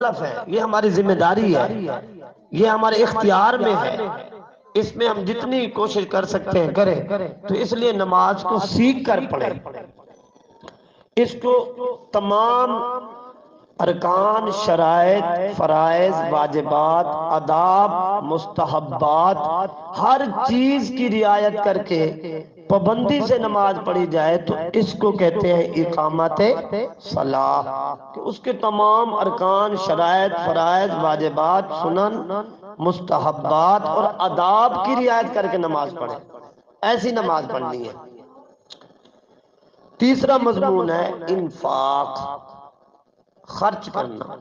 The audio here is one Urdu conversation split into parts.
مکلف ہیں، یہ ہماری ذمہ داری ہے، یہ ہمارے اختیار میں ہے، اس میں ہم جتنی کوشش کر سکتے ہیں کریں۔ تو اس لیے نماز کو سیکھ کر پڑھیں، اس کو تمام ارکان، شرائط، فرائض، واجبات، آداب، مستحبات، ہر چیز کی رعایت کر کے پابندی سے نماز پڑھی جائے تو اس کو کہتے ہیں اقامت صلاح، کہ اس کے تمام ارکان، شرائط، فرائض، واجبات، سنن، مستحبات اور آداب کی رعایت کر کے نماز پڑھیں، ایسی نماز پڑھنی ہے۔ تیسرا مضمون ہے انفاق، خرچ کرنا۔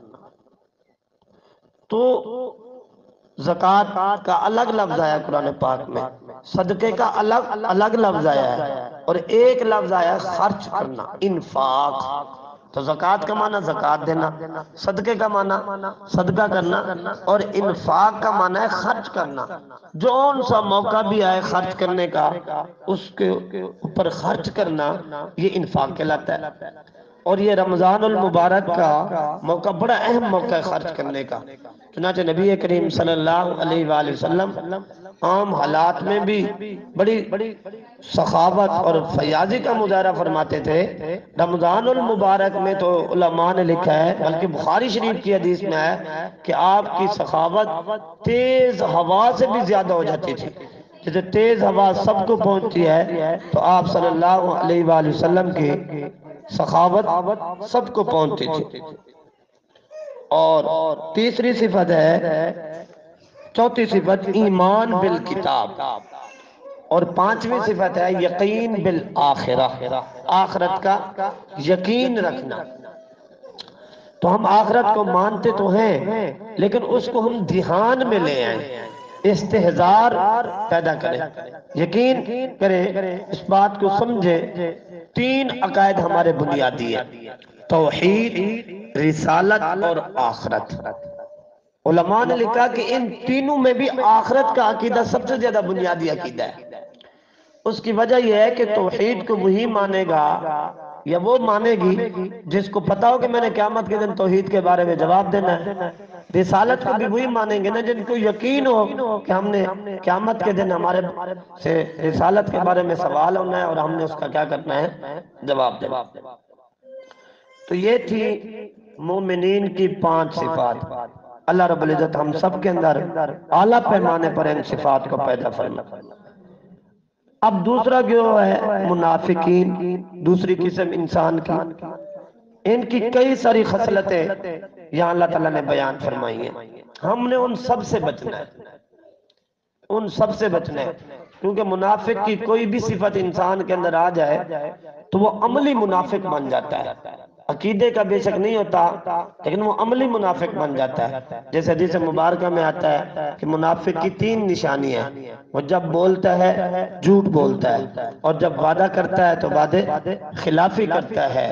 تو زکوٰۃ کا الگ لفظ آیا قرآن پاک میں، صدقے کا الگ لفظ آیا ہے، اور ایک لفظ آیا خرچ کرنا، انفاق۔ تو زکوٰۃ کا معنی زکوٰۃ دینا، صدقے کا معنی صدقہ کرنا، اور انفاق کا معنی ہے خرچ کرنا۔ جون سا موقع بھی آئے خرچ کرنے کا، اس کے اوپر خرچ کرنا، یہ انفاق کہلاتا ہے۔ اور یہ رمضان المبارک کا موقع بڑا اہم موقع ہے خرچ کرنے کا۔ چنانچہ نبی کریم صلی اللہ علیہ وآلہ وسلم عام حالات میں بھی بڑی سخاوت اور فیاضی کا مظاہرہ فرماتے تھے۔ رمضان المبارک میں تو علماء نے لکھا ہے، بلکہ بخاری شریف کی حدیث میں ہے کہ آپ کی سخاوت تیز ہوا سے بھی زیادہ ہو جاتی تھی۔ جیسے تیز ہوا سب کو پہنچتی ہے تو آپ صلی اللہ علیہ وآلہ وسلم کی سخاوت سب کو پہنچتی تھی۔ اور تیسری صفت ہے، چوتھی صفت ایمان بالکتاب، اور پانچویں صفت ہے یقین بالآخرہ، آخرت کا یقین رکھنا۔ تو ہم آخرت کو مانتے تو ہیں لیکن اس کو ہم دھیان میں لے آئیں، استحضار پیدا کریں، یقین کریں، اس بات کو سمجھیں۔ تین عقائد ہمارے بنیادی ہیں، توحید، رسالت اور آخرت۔ علماء نے لکھا کہ ان تینوں میں بھی آخرت کا عقیدہ سب سے زیادہ بنیادی عقیدہ ہے۔ اس کی وجہ یہ ہے کہ توحید کو وہی مانے گا یا وہ مانے گی جس کو پتا ہو کہ میں نے قیامت کے دن توحید کے بارے میں جواب دینا ہے۔ رسالت کو بھی وہی مانیں گے نا جن کو یقین ہو کہ ہم نے قیامت کے دن ہمارے سے رسالت کے بارے میں سوال ہونا ہے اور ہم نے اس کا کیا کرنا ہے، جواب دینا۔ تو یہ تھی مومنین کی 5 صفات۔ اللہ رب العزت ہم سب کے اندر اعلیٰ پیمانے پر ان صفات کو پیدا فرمائے۔ اب دوسرا گروہ ہے منافقین، دوسری قسم انسان کی، ان کی کئی ساری خصلتیں یہاں اللہ تعالیٰ نے بیان فرمائی ہیں۔ ہم نے ان سب سے بچنا ہے، ان سب سے بچنا ہے، کیونکہ منافق کی کوئی بھی صفت انسان کے اندر آ جائے تو وہ عملی منافق بن جاتا ہے۔ عقیدے کا بے شک نہیں ہوتا لیکن وہ عملی منافق بن جاتا ہے۔ جیسے حدیث مبارکہ میں آتا ہے کہ منافق کی 3 نشانی ہیں، وہ جب بولتا ہے جھوٹ بولتا ہے، اور جب وعدہ کرتا ہے تو وعدے خلافی کرتا ہے،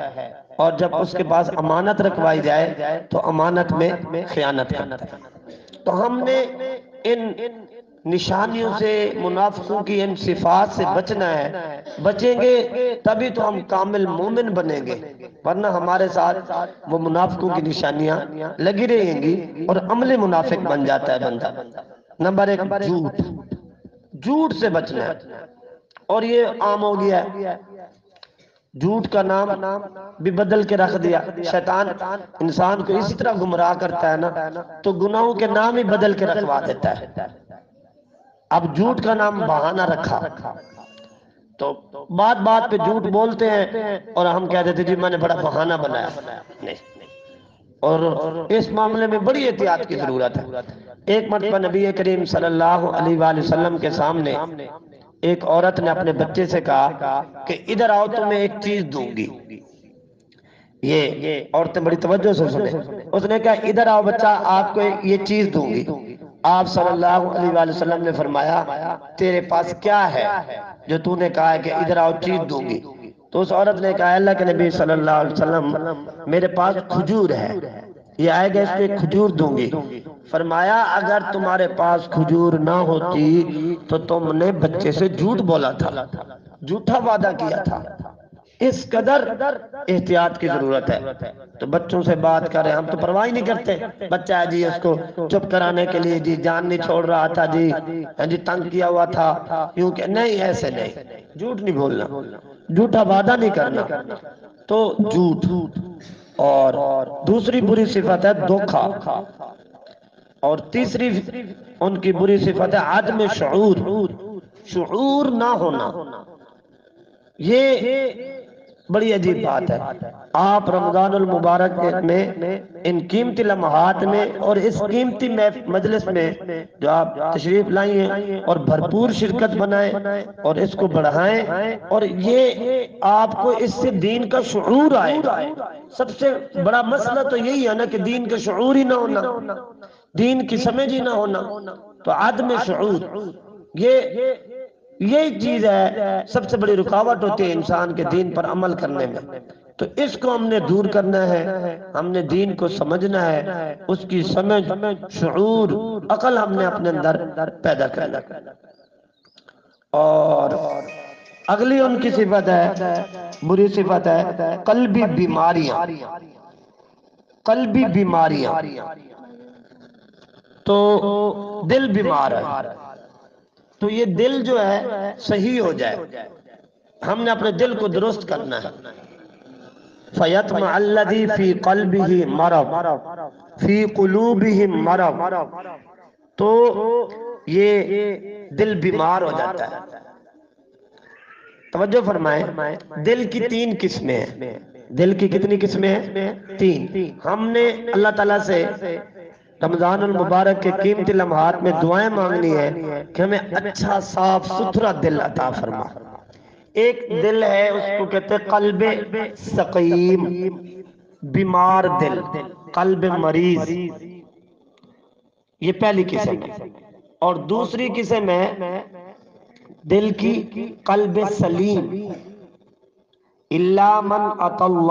اور جب اس کے پاس امانت رکھوائی جائے تو امانت میں خیانت کرتا ہے۔ تو ہم نے ان نشانیوں سے، منافقوں کی ان صفات سے بچنا ہے۔ بچیں گے تبھی تو ہم کامل مومن بنیں گے، ورنہ ہمارے ساتھ وہ منافقوں کی نشانیاں لگی رہیں گی اور عملی منافق بن جاتا ہے بندہ۔ نمبر 1 جھوٹ، جھوٹ سے بچنا ہے، اور یہ عام ہو گیا ہے، جھوٹ کا نام بھی بدل کے رکھ دیا۔ شیطان انسان کو اسی طرح گمراہ کرتا ہے نا، تو گناہوں کے نام ہی بدل کے رکھوا دیتا ہے۔ اب جھوٹ کا نام بہانہ رکھا تو بات بات پہ جھوٹ بولتے ہیں اور ہم کہہ دیتے جی میں نے بڑا بہانہ بنایا، نہیں۔ اور اس معاملے میں بڑی احتیاط کی ضرورت ہے۔ ایک مرتبہ نبی کریم صلی اللہ علیہ وآلہ وسلم کے سامنے ایک عورت نے اپنے بچے سے کہا کہ ادھر آؤ تمہیں ایک چیز دوں گی۔ یہ عورتیں بڑی توجہ سے سنیں، اس نے کہا ادھر آؤ بچہ آپ کو یہ چیز دوں گی۔ آپ صلی اللہ علیہ وآلہ وسلم نے فرمایا تیرے پاس کیا ہے جو تو نے کہا ہے کہ ادھر آؤ چیز دوں گی؟ تو اس عورت نے کہا اللہ کے نبی صلی اللہ علیہ وسلم میرے پاس کھجور ہے، یہ آئے گا اس پہ کھجور دوں گی۔ فرمایا اگر تمہارے پاس کھجور نہ ہوتی تو تم نے بچے سے جھوٹ بولا تھا، جھوٹا وعدہ کیا تھا۔ اس قدر احتیاط کی ضرورت ہے۔ تو بچوں سے بات کریں، ہم تو پرواہ نہیں کرتے، بچہ ہے جی اس کو چپ کرانے کے لیے جی جان نہیں چھوڑ رہا تھا جی، جی تنگ کیا ہوا تھا یوں کہ نہیں، ایسے نہیں، جھوٹ نہیں بولنا، جھوٹا وعدہ نہیں کرنا، تو جھوٹ۔ اور دوسری بری صفت ہے دھوکا، اور تیسری ان کی بری صفت ہے عدم شعور، شعور نہ ہونا۔ یہ بڑی عجیب بات ہے۔ آپ رمضان المبارک میں ان قیمتی لمحات میں اور اس قیمتی مجلس میں جو آپ تشریف لائی ہیں اور بھرپور شرکت بنائیں اور اس کو بڑھائیں، اور یہ آپ کو اس سے دین کا شعور آئے گا۔ سب سے بڑا مسئلہ تو یہی ہے نا کہ دین کا شعور ہی نہ ہونا، دین کی سمجھ ہی نہ ہونا، تو عدم شعور یہ چیز ہے، سب سے بڑی رکاوٹ ہوتی ہے انسان کے دین پر عمل کرنے میں۔ تو اس کو ہم نے دور کرنا ہے، ہم نے دین کو سمجھنا ہے، اس کی سمجھ، شعور، عقل ہم نے اپنے اندر پیدا کرنا۔ اور اگلی ان کی صفت ہے، بری صفت ہے قلبی بیماریاں، قلبی بیماریاں، تو دل بیمار ہے، تو یہ دل جو ہے صحیح ہو جائے، ہم نے اپنے دل کو درست کرنا ہے۔ فَيَطْمَعَ الَّذِي فِي قَلْبِهِ مَرَضٌ فِي قُلُوبِهِمْ مَرَضٌ، تو یہ دل بیمار ہو جاتا ہے۔ توجہ فرمائیں، دل کی تین قسمیں ہیں۔ دل کی کتنی قسمیں ہیں؟ تین۔ ہم نے اللہ تعالیٰ سے رمضان المبارک کے قیمتی لمحات میں دعائیں مانگنی ہے کہ ہمیں اچھا صاف ستھرا دل عطا فرما۔ ایک دل ہے اس کو کہتے ہیں قلب سقیم، بیمار دل، قلب مریض، یہ پہلی قسم ہے۔ اور دوسری قسم ہے دل کی قلب سلیم، الا من اتی اللہ